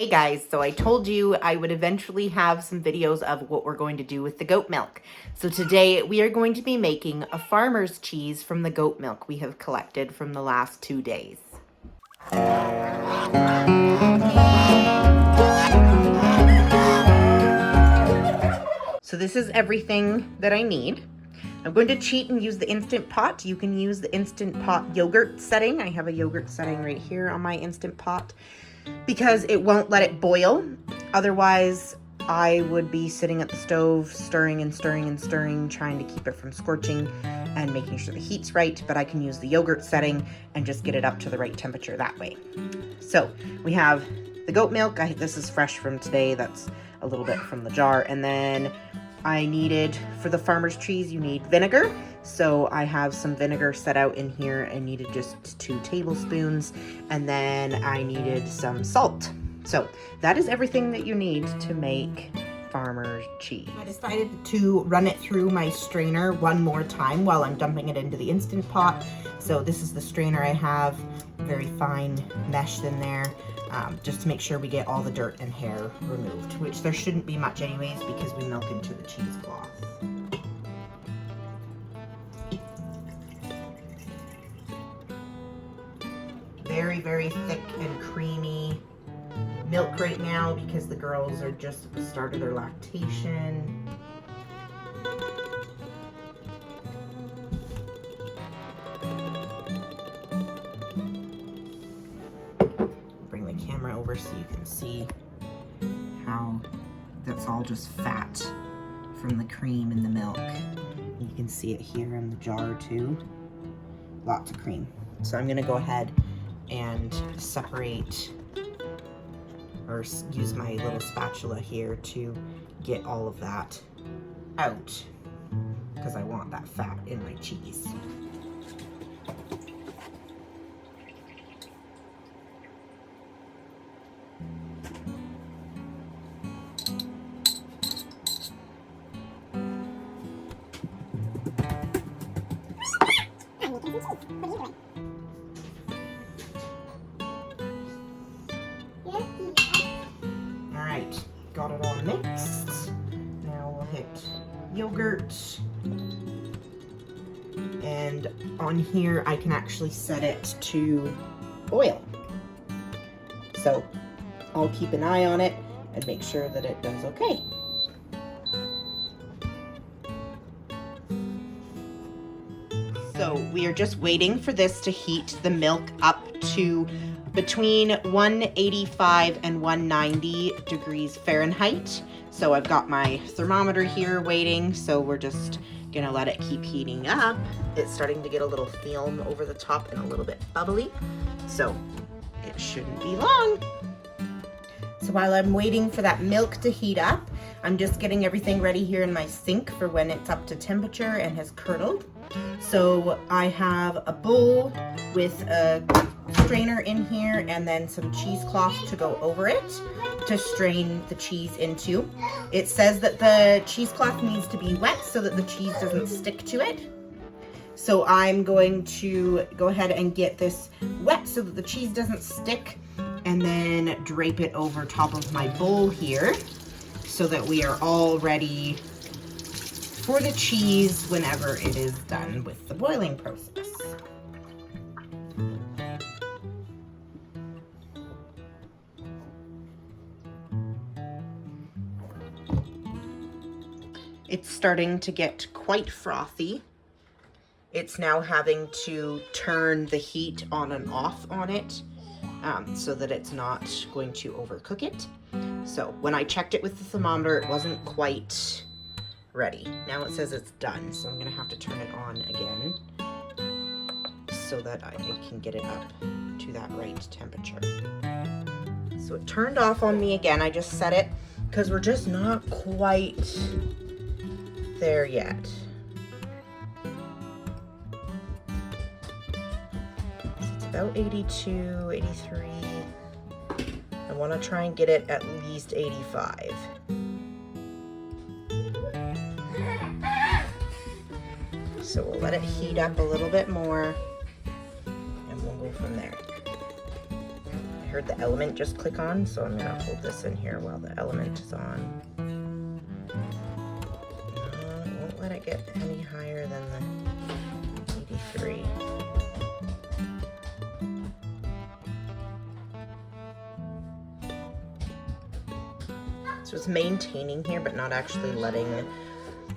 Hey guys, so I told you I would eventually have some videos of what we're going to do with the goat milk. So today we are going to be making a farmer's cheese from the goat milk we have collected from the last 2 days. So this is everything that I need. I'm going to cheat and use the Instant Pot. You can use the Instant Pot yogurt setting. I have a yogurt setting right here on my Instant Pot, because it won't let it boil. Otherwise, I would be sitting at the stove stirring and stirring and stirring, trying to keep it from scorching and making sure the heat's right, but I can use the yogurt setting and just get it up to the right temperature that way. So we have the goat milk. This is fresh from today. That's a little bit from the jar. And then I needed, for the farmer's cheese, you need vinegar. So I have some vinegar set out in here. I needed just 2 tablespoons. And then I needed some salt. So that is everything that you need to make farmer's cheese. I decided to run it through my strainer one more time while I'm dumping it into the Instant Pot. So this is the strainer I have, very fine mesh in there. Just to make sure we get all the dirt and hair removed, which there shouldn't be much anyways because we milk into the cheesecloth. Very, very thick and creamy milk right now because the girls are just at the start of their lactation. Camera over so you can see how that's all just fat from the cream in the milk. And you can see it here in the jar too. Lots of cream. So I'm gonna go ahead and separate, or use my little spatula here to get all of that out because I want that fat in my cheese. Alright, got it all mixed. Now we'll hit yogurt. And on here I can actually set it to boil. So I'll keep an eye on it and make sure that it does okay. So we are just waiting for this to heat the milk up to between 185 and 190 degrees Fahrenheit. So I've got my thermometer here waiting, so we're just gonna let it keep heating up. It's starting to get a little film over the top and a little bit bubbly, so it shouldn't be long. So while I'm waiting for that milk to heat up, I'm just getting everything ready here in my sink for when it's up to temperature and has curdled. So I have a bowl with a strainer in here and then some cheesecloth to go over it to strain the cheese into. It says that the cheesecloth needs to be wet so that the cheese doesn't stick to it. So I'm going to go ahead and get this wet so that the cheese doesn't stick, and then drape it over top of my bowl here so that we are all ready for the cheese whenever it is done with the boiling process. It's starting to get quite frothy. It's now having to turn the heat on and off on it so that it's not going to overcook it. So when I checked it with the thermometer, it wasn't quite ready. Now it says it's done, so I'm gonna have to turn it on again so that I can get it up to that right temperature. So it turned off on me again. I just set it because we're just not quite there yet. It's about 82, 83. I want to try and get it at least 85. So we'll let it heat up a little bit more and we'll go from there. heard the element just click on, so I'm gonna hold this in here while the element is on. Won't let it get any higher than the 83. So it's maintaining here, but not actually letting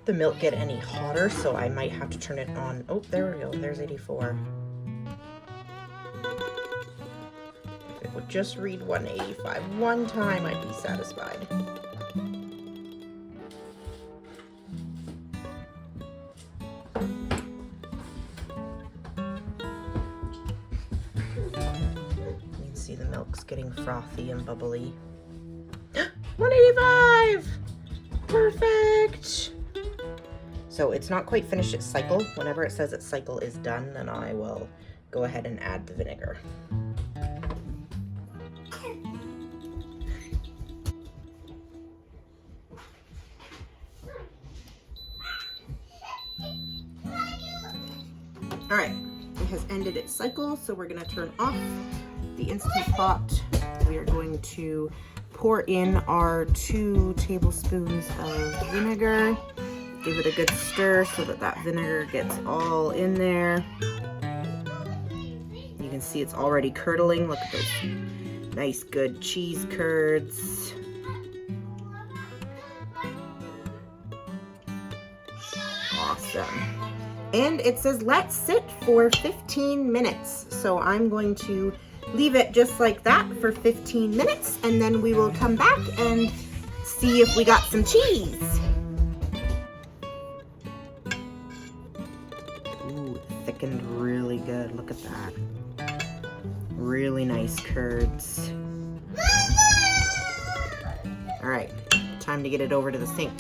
the milk get any hotter, so I might have to turn it on. Oh, there we go, there's 84. If it would just read 185 one time, I'd be satisfied. You can see the milk's getting frothy and bubbly. 185! Perfect! So it's not quite finished its cycle. Whenever it says its cycle is done, then I will go ahead and add the vinegar. All right, it has ended its cycle, so we're gonna turn off the Instant Pot. We are going to pour in our 2 tablespoons of vinegar. Give it a good stir so that that vinegar gets all in there. You can see it's already curdling. Look at those nice, good cheese curds. Awesome. And it says let sit for 15 minutes. So I'm going to leave it just like that for 15 minutes, and then we will come back and see if we got some cheese. Ooh, thickened really good. Look at that. Really nice curds. All right, time to get it over to the sink.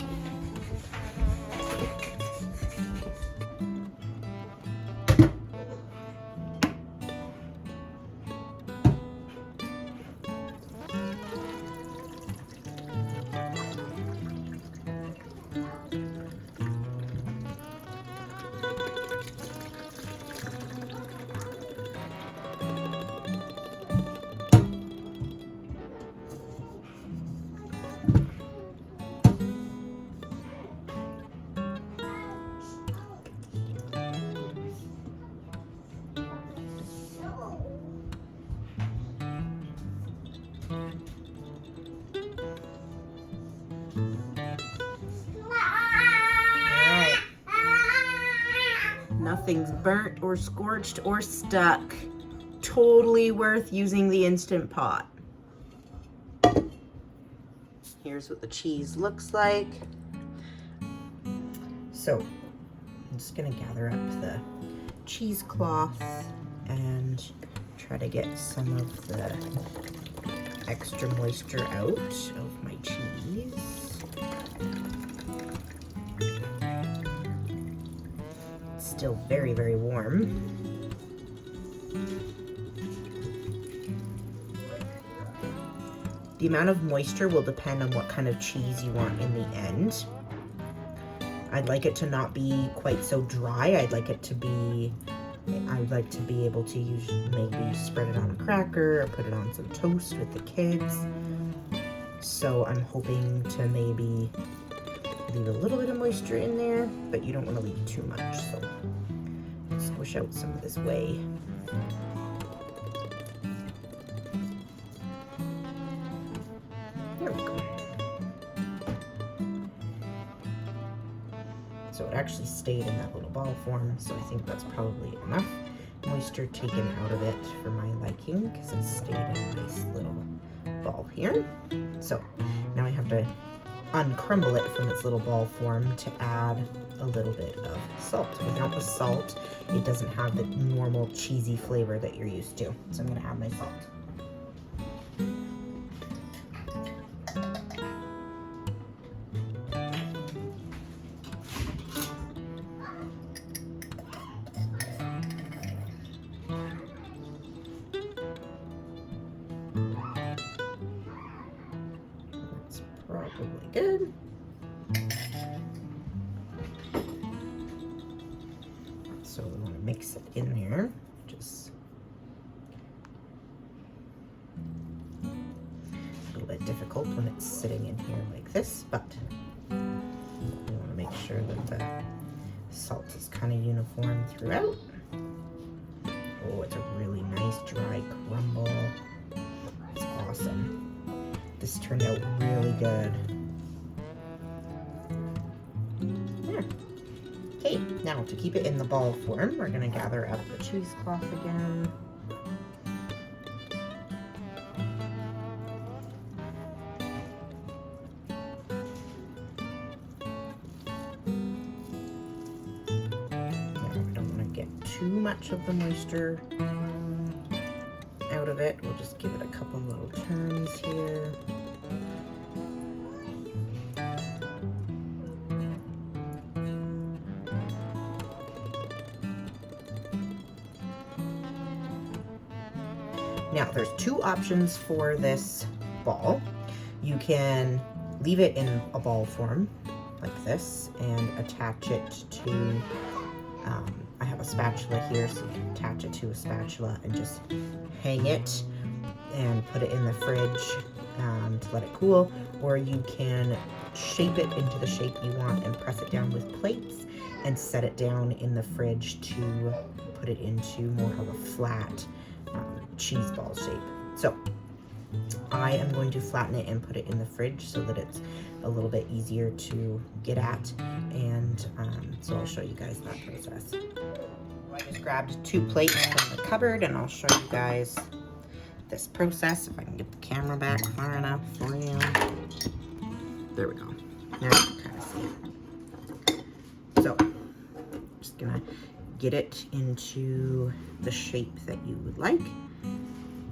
Nothing's burnt or scorched or stuck. Totally worth using the Instant Pot. Here's what the cheese looks like. So I'm just gonna gather up the cheesecloth and try to get some of the extra moisture out of my cheese. Still very, very warm. The amount of moisture will depend on what kind of cheese you want in the end. I'd like it to not be quite so dry. I'd like to be able to use, maybe spread it on a cracker or put it on some toast with the kids. So I'm hoping to maybe leave a little bit of moisture in there, but you don't want to leave too much. So squish out some of this whey. There we go. So it actually stayed in that little ball form, so I think that's probably enough moisture taken out of it for my liking, because it stayed in a nice little ball here. So now I have to uncrumble it from its little ball form to add a little bit of salt. Without the salt, it doesn't have the normal cheesy flavor that you're used to. So I'm gonna add my salt. That's probably good. So we want to mix it in there. Just difficult when it's sitting in here like this, but you want to make sure that the salt is kind of uniform throughout. Oh, it's a really nice dry crumble. It's awesome. This turned out really good. Yeah. Okay, now to keep it in the ball form, we're gonna gather up the cheesecloth again. Too much of the moisture out of it. We'll just give it a couple little turns here. Now there's two options for this ball. You can leave it in a ball form like this and attach it to I have a spatula here, so you can attach it to a spatula and just hang it and put it in the fridge to let it cool, or you can shape it into the shape you want and press it down with plates and set it down in the fridge to put it into more of a flat cheese ball shape. So I am going to flatten it and put it in the fridge so that it's a little bit easier to get at, and so I'll show you guys that process. I just grabbed 2 plates from the cupboard and I'll show you guys this process, if I can get the camera back far enough for you. There we go. Now you can kind of see it. So just gonna get it into the shape that you would like.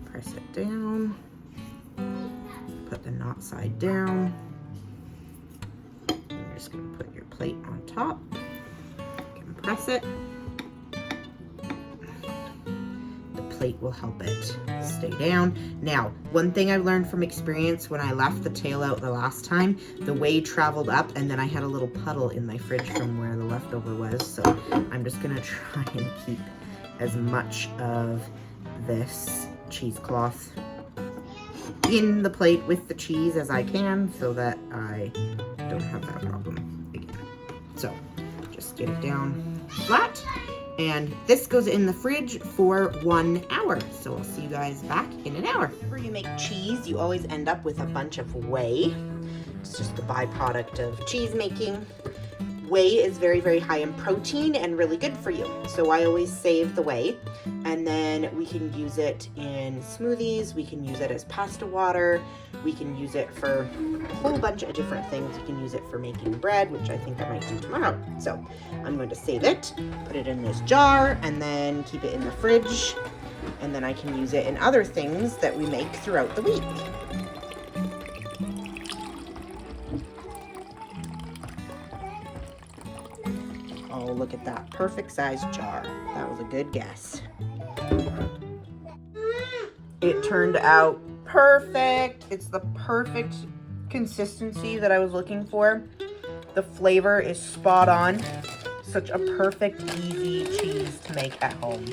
Press it down. Put the knot side down. And you're just going to put your plate on top. Compress it. The plate will help it stay down. Now, one thing I've learned from experience, when I left the tail out the last time, the whey traveled up and then I had a little puddle in my fridge from where the leftover was. So I'm just going to try and keep as much of this cheesecloth in the plate with the cheese as I can so that I don't have that problem again. So just get it down flat, and this goes in the fridge for 1 hour. So I'll see you guys back in an hour. Whenever you make cheese, you always end up with a bunch of whey. It's just the byproduct of cheese making. Whey is very, very high in protein and really good for you. So I always save the whey, and then we can use it in smoothies. We can use it as pasta water. We can use it for a whole bunch of different things. You can use it for making bread, which I think I might do tomorrow. So I'm going to save it, put it in this jar, and then keep it in the fridge. And then I can use it in other things that we make throughout the week. Oh, look at that perfect size jar. That was a good guess. It turned out perfect. It's the perfect consistency that I was looking for. The flavor is spot on. Such a perfect, easy cheese to make at home.